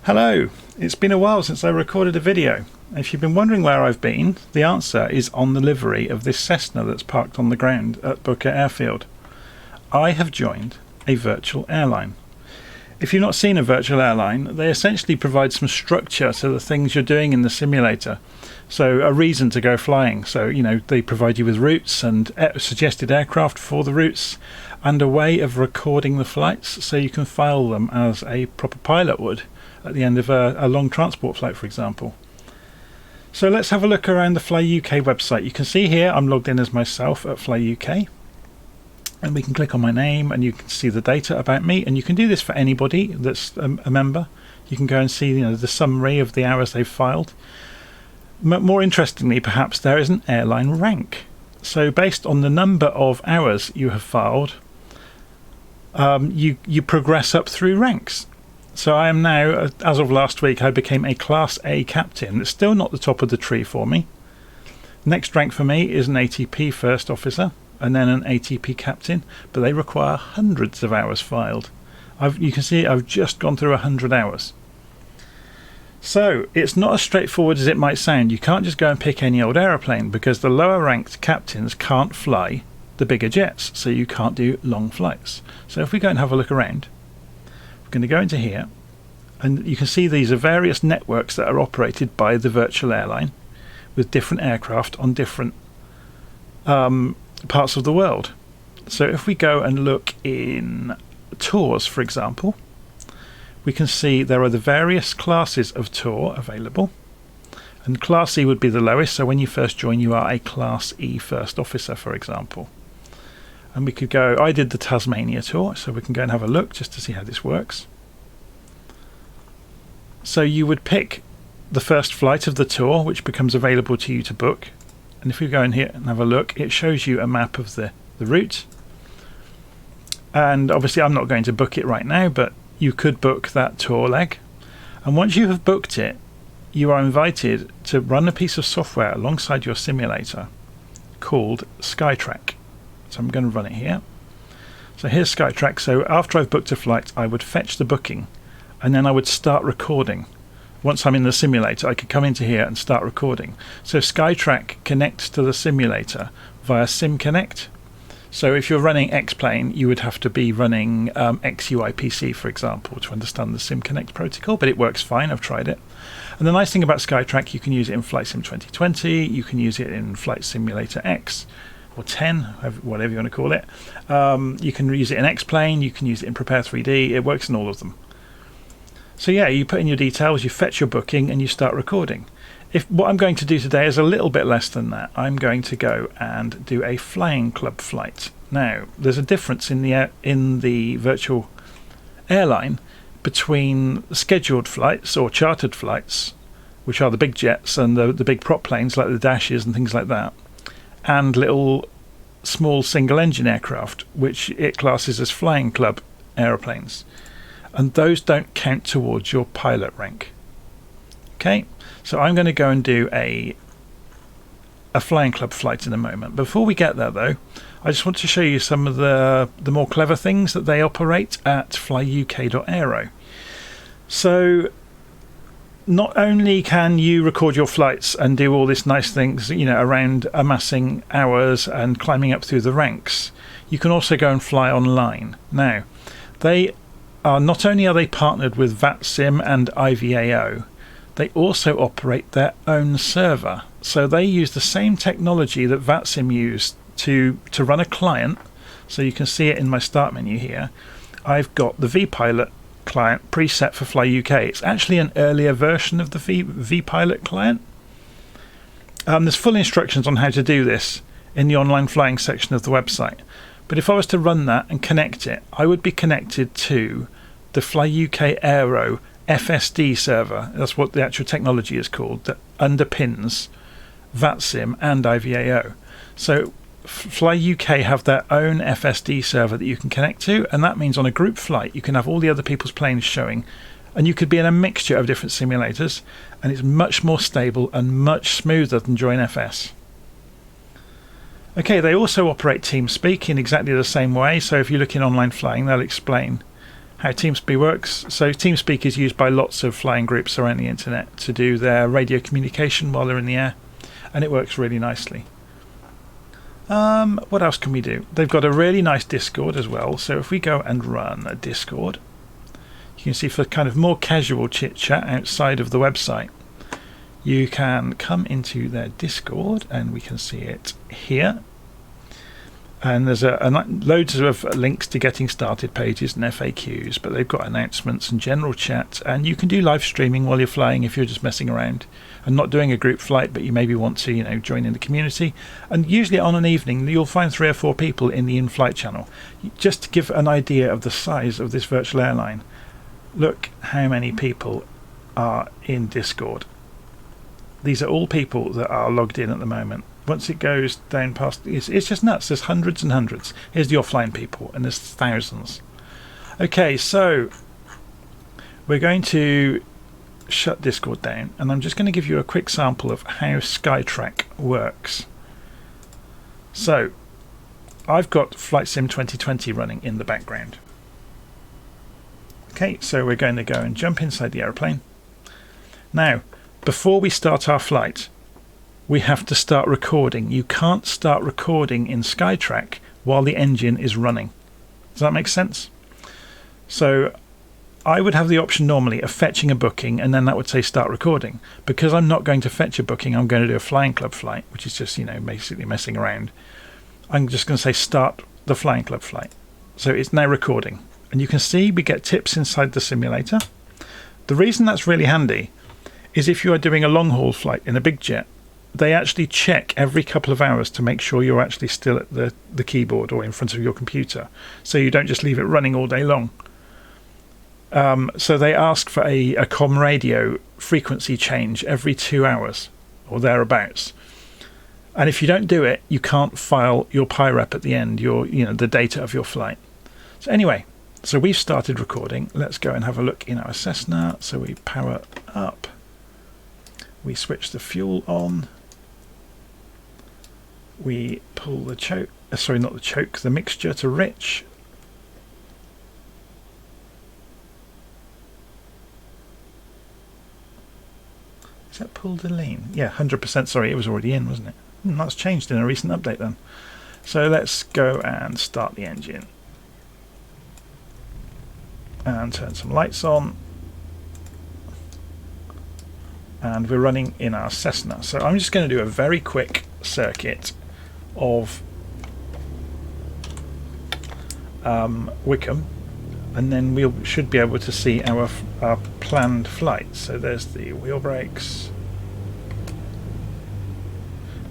Hello, it's been a while since I recorded a video. If you've been wondering where I've been, the answer is on the livery of this Cessna that's parked on the ground at Booker Airfield. I have joined a virtual airline. If you've not seen a virtual airline, they essentially provide some structure to the things you're doing in the simulator. So a reason to go flying. So, they provide you with routes and suggested aircraft for the routes and a way of recording the flights so you can file them as a proper pilot would at the end of a long transport flight, for example. So let's have a look around the FlyUK website. You can see here I'm logged in as myself at FlyUK, and we can click on my name and you can see the data about me, and you can do this for anybody that's a member. You can go and see the summary of the hours they've filed. More interestingly, perhaps, there is an airline rank. So based on the number of hours you have filed, you progress up through ranks. So I am now, as of last week, I became a Class A captain. It's still not the top of the tree for me. Next rank for me is an ATP first officer and then an ATP captain, but they require hundreds of hours filed. You can see I've just gone through 100 hours. So it's not as straightforward as it might sound. You can't just go and pick any old aeroplane because the lower ranked captains can't fly the bigger jets, so you can't do long flights. So if we go and have a look around, we're going to go into here, and you can see these are various networks that are operated by the virtual airline with different aircraft on different parts of the world. So if we go and look in tours, for example, we can see there are the various classes of tour available, and Class E would be the lowest. So when you first join, you are a Class E first officer, for example. And we could go, I did the Tasmania tour, so we can go and have a look just to see how this works. So you would pick the first flight of the tour, which becomes available to you to book. And if we go in here and have a look, it shows you a map of the route. And obviously I'm not going to book it right now, but you could book that tour leg. And once you have booked it, you are invited to run a piece of software alongside your simulator called Skytrack. So I'm going to run it here. So here's Skytrack. So after I've booked a flight, I would fetch the booking and then I would start recording. Once I'm in the simulator, I could come into here and start recording. So Skytrack connects to the simulator via SimConnect. So if you're running X-Plane, you would have to be running XUIPC, for example, to understand the SimConnect protocol, but it works fine. I've tried it. And the nice thing about Skytrack, you can use it in Flight Sim 2020, you can use it in Flight Simulator X, or 10, whatever you want to call it. You can use it in X-Plane, you can use it in Prepare 3D, it works in all of them. So yeah, you put in your details, you fetch your booking, and you start recording. What I'm going to do today is a little bit less than that. I'm going to go and do a flying club flight. Now, there's a difference in the virtual airline between scheduled flights or chartered flights, which are the big jets and the big prop planes like the Dashes and things like that, and little small single engine aircraft, which it classes as flying club aeroplanes. And those don't count towards your pilot rank. Okay, so I'm going to go and do a flying club flight in a moment. Before we get there though, I just want to show you some of the more clever things that they operate at flyuk.aero. So not only can you record your flights and do all these nice things, around amassing hours and climbing up through the ranks, you can also go and fly online. Now, not only are they partnered with VATSIM and IVAO, they also operate their own server. So they use the same technology that VATSIM used to run a client. So you can see it in my start menu here. I've got the vPilot client preset for FlyUK. It's actually an earlier version of the vPilot client. There's full instructions on how to do this in the online flying section of the website. But if I was to run that and connect it, I would be connected to the FlyUK Aero FSD server. That's what the actual technology is called, that underpins VATSIM and IVAO. So FlyUK have their own FSD server that you can connect to, and that means on a group flight you can have all the other people's planes showing, and you could be in a mixture of different simulators, and it's much more stable and much smoother than Join FS. Okay, they also operate TeamSpeak in exactly the same way, so if you look in online flying, they'll explain how TeamSpeak works. So TeamSpeak is used by lots of flying groups around the internet to do their radio communication while they're in the air, and it works really nicely. What else can we do? They've got a really nice Discord as well. So if we go and run a Discord, you can see for kind of more casual chit chat outside of the website, you can come into their Discord, and we can see it here. And there's loads of links to getting started pages and FAQs, but they've got announcements and general chat, and you can do live streaming while you're flying if you're just messing around and not doing a group flight, but you maybe want to, join in the community. And usually on an evening, you'll find 3 or 4 people in the in-flight channel. Just to give an idea of the size of this virtual airline, look how many people are in Discord. These are all people that are logged in at the moment. Once it goes down past, it's just nuts. There's hundreds and hundreds. Here's the offline people, and there's thousands. Okay, so we're going to shut Discord down, and I'm just going to give you a quick sample of how Skytrack works. So I've got Flight Sim 2020 running in the background. Okay, so we're going to go and jump inside the aeroplane. Now, before we start our flight, we have to start recording. You can't start recording in Skytrack while the engine is running. Does that make sense? So I would have the option normally of fetching a booking, and then that would say start recording. Because I'm not going to fetch a booking, I'm going to do a flying club flight, which is just, basically messing around. I'm just going to say start the flying club flight. So it's now recording. And you can see we get tips inside the simulator. The reason that's really handy is if you are doing a long haul flight in a big jet, they actually check every couple of hours to make sure you're actually still at the keyboard or in front of your computer, so you don't just leave it running all day long. So they ask for a comm radio frequency change every 2 hours or thereabouts. And if you don't do it, you can't file your PIREP at the end, the data of your flight. So anyway, so we've started recording. Let's go and have a look in our Cessna. So we power up. We switch the fuel on. We pull the choke, the mixture to rich. Is that pulled to lean? Yeah, 100%. Sorry, it was already in, wasn't it? That's changed in a recent update then. So let's go and start the engine. And turn some lights on. And we're running in our Cessna. So I'm just going to do a very quick circuit of Wickham, and then we should be able to see our planned flight. So there's the wheel brakes.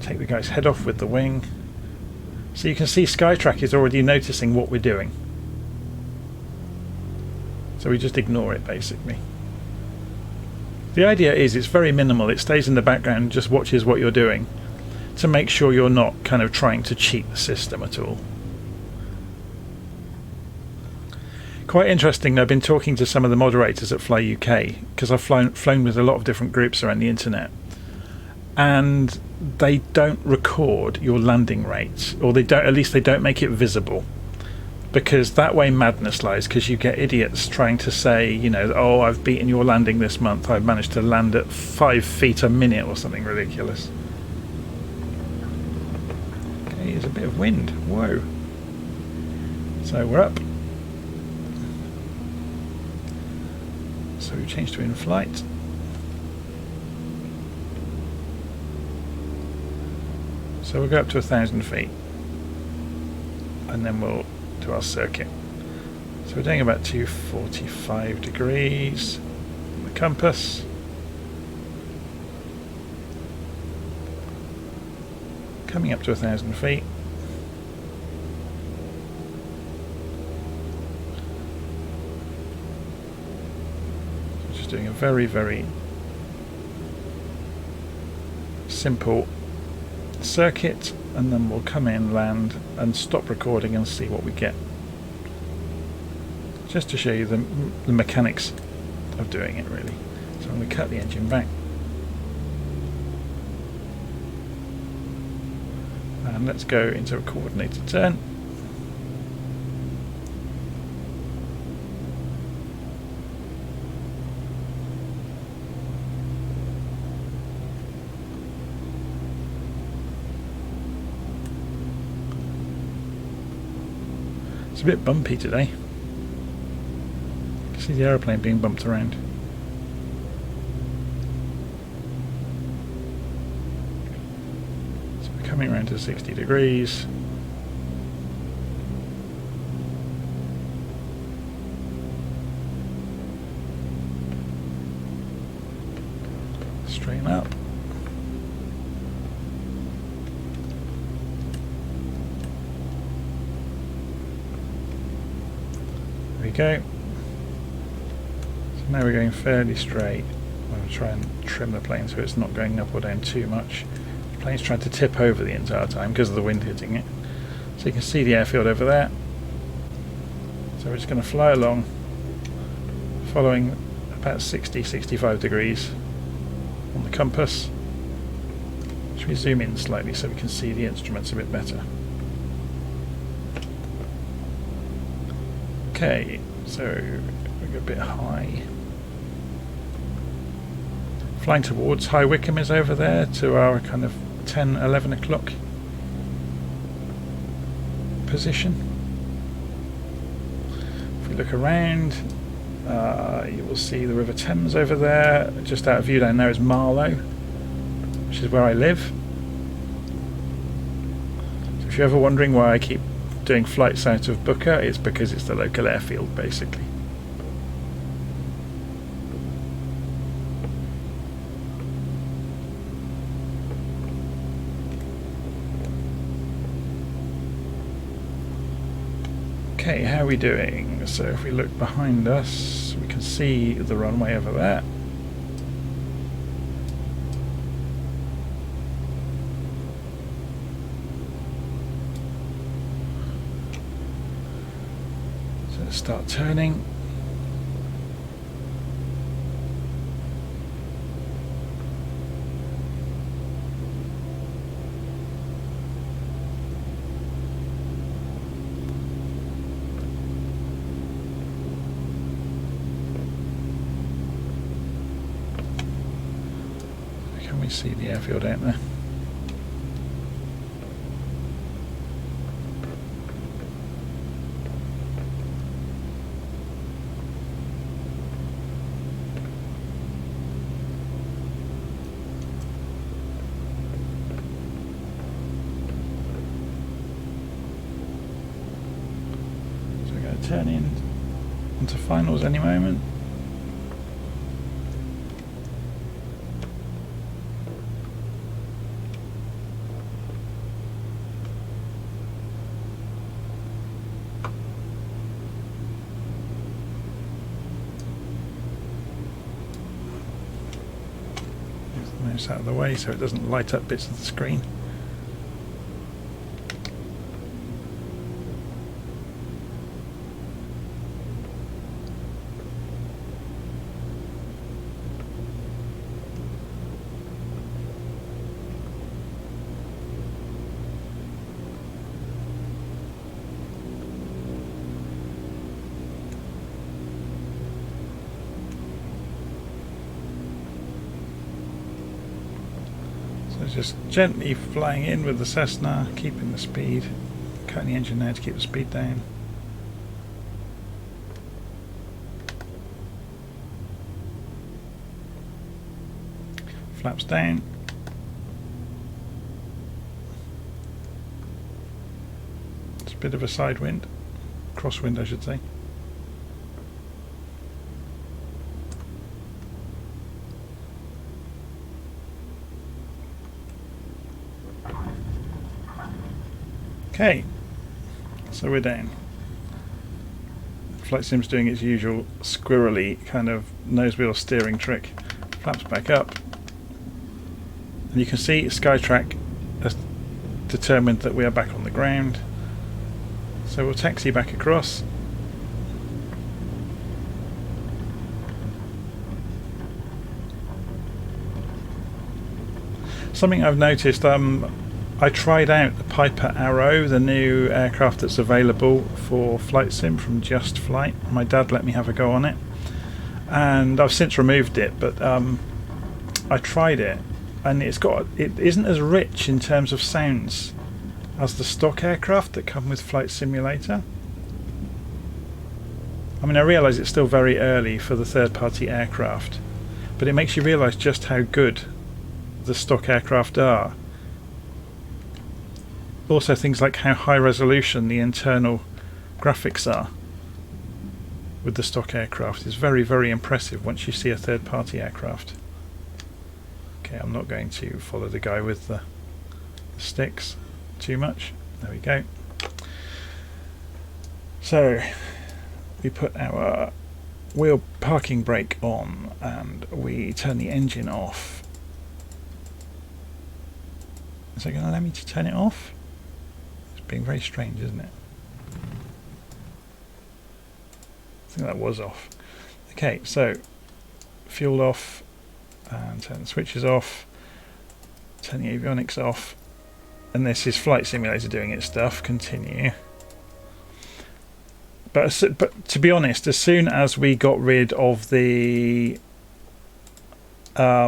Take the guy's head off with the wing. So you can see Skytrack is already noticing what we're doing. So we just ignore it basically. The idea is it's very minimal. It stays in the background and just watches what you're doing to make sure you're not kind of trying to cheat the system at all. Quite interesting, I've been talking to some of the moderators at FlyUK, because I've flown with a lot of different groups around the internet, and they don't record your landing rates, or at least they don't make it visible. Because that way madness lies, because you get idiots trying to say, oh, I've beaten your landing this month, I've managed to land at 5 feet a minute or something ridiculous. Okay, there's a bit of wind. Whoa. So we're up. So we change to in flight. So we'll go up to 1,000 feet. And then we'll to our circuit. So we're doing about 245 degrees on the compass. Coming up to 1,000 feet. So just doing a very, very simple circuit, and then we'll come in, land, and stop recording and see what we get. Just to show you the mechanics of doing it, really. So I'm going to cut the engine back. And let's go into a coordinated turn. a bit bumpy today. You can see the aeroplane being bumped around. So we're coming around to 60 degrees. Straighten up. There we go. So now we're going fairly straight. I'm going to try and trim the plane so it's not going up or down too much. The plane's trying to tip over the entire time because of the wind hitting it. So you can see the airfield over there. So we're just going to fly along, following about 60-65 degrees on the compass. Should we zoom in slightly so we can see the instruments a bit better? Okay, so we go a bit high. Flying towards High Wycombe is over there to our kind of 10-11 o'clock position. If we look around, you will see the River Thames over there. Just out of view down there is Marlow, which is where I live. So if you're ever wondering why I keep doing flights out of Booker, it's because it's the local airfield basically. Okay, how are we doing? So if we look behind us, we can see the runway over there. So let's start turning. Can we see the airfield out there? So we're going to turn in onto finals any moment. Out of the way so it doesn't light up bits of the screen. Just gently flying in with the Cessna, keeping the speed, cutting the engine now to keep the speed down. Flaps down. It's a bit of a side wind, crosswind I should say. Okay, so we're down. Flight Sim's doing its usual squirrely kind of nose wheel steering trick. Flaps back up. And you can see Skytrack has determined that we are back on the ground. So we'll taxi back across. Something I've noticed, I tried out the Piper Arrow, the new aircraft that's available for Flight Sim from Just Flight. My dad let me have a go on it, and I've since removed it. But I tried it, and it isn't as rich in terms of sounds as the stock aircraft that come with Flight Simulator. I mean, I realise it's still very early for the third-party aircraft, but it makes you realise just how good the stock aircraft are. Also things like how high resolution the internal graphics are with the stock aircraft is very, very impressive once you see a third-party aircraft. Okay, I'm not going to follow the guy with the sticks too much. There we go. So we put our wheel parking brake on and we turn the engine off. Is it going to allow me to turn it off? It's being very strange, isn't it? I think that was off. Okay, so fuel off and turn the switches off, turn the avionics off, and this is Flight Simulator doing its stuff. Continue. But to be honest, as soon as we got rid of the as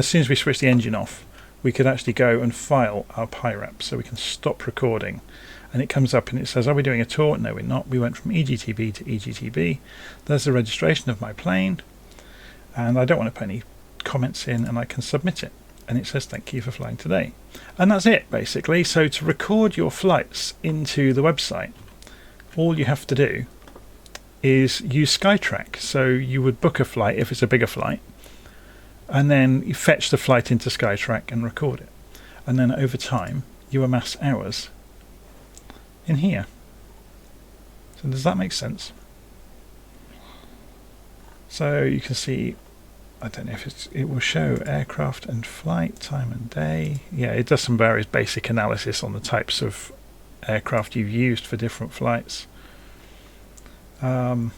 soon as we switched the engine off, we could actually go and file our PIRAP, so we can stop recording, and it comes up and it says, are we doing a tour? No, we're not. We went from EGTB to EGTB. There's the registration of my plane, and I don't want to put any comments in, and I can submit it, and it says thank you for flying today, and that's it basically. So to record your flights into the website, all you have to do is use Skytrack. So you would book a flight if it's a bigger flight, and then you fetch the flight into Skytrack and record it, and then over time you amass hours in here. So does that make sense? So you can see, I don't know if it will show aircraft and flight, time and day. Yeah, it does some various basic analysis on the types of aircraft you've used for different flights. You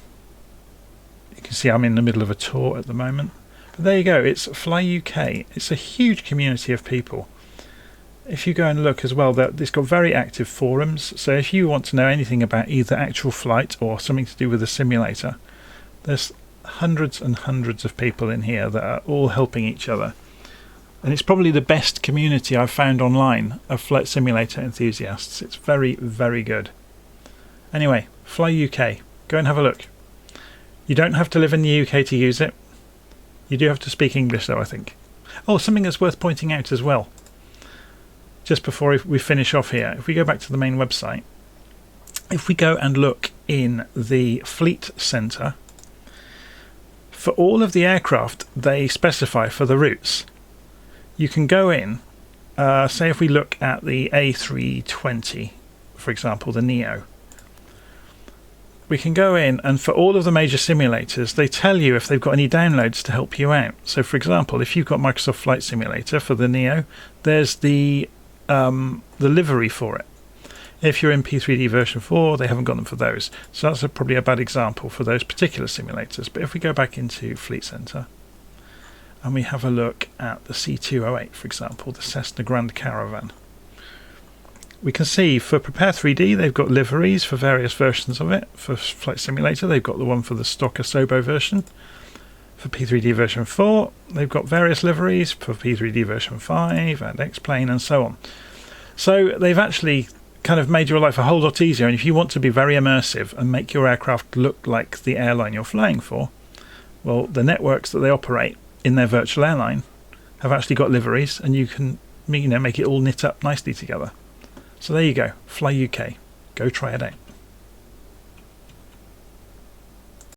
can see I'm in the middle of a tour at the moment. But there you go, it's FlyUK. It's a huge community of people. If you go and look as well, it's got very active forums. So if you want to know anything about either actual flight or something to do with the simulator, there's hundreds and hundreds of people in here that are all helping each other. And it's probably the best community I've found online of flight simulator enthusiasts. It's very, very good. Anyway, FlyUK. Go and have a look. You don't have to live in the UK to use it. You do have to speak English though, I think. Oh, something that's worth pointing out as well, just before we finish off here, if we go back to the main website, if we go and look in the Fleet Centre, for all of the aircraft they specify for the routes, you can go in, say if we look at the A320, for example, the Neo, we can go in, and for all of the major simulators they tell you if they've got any downloads to help you out. So for example, if you've got Microsoft Flight Simulator for the Neo, there's the livery for it. If you're in P3D version 4, they haven't got them for those. So that's probably a bad example for those particular simulators. But if we go back into Fleet Centre and we have a look at the C208, for example, the Cessna Grand Caravan, we can see for Prepare 3D they've got liveries for various versions of it. For Flight Simulator they've got the one for the stock Asobo version. For P3D version 4 they've got various liveries for P3D version 5 and X-Plane and so on. So they've actually kind of made your life a whole lot easier, and if you want to be very immersive and make your aircraft look like the airline you're flying for, well, the networks that they operate in their virtual airline have actually got liveries, and you can make it all knit up nicely together. So there you go, FlyUK. Go try it out.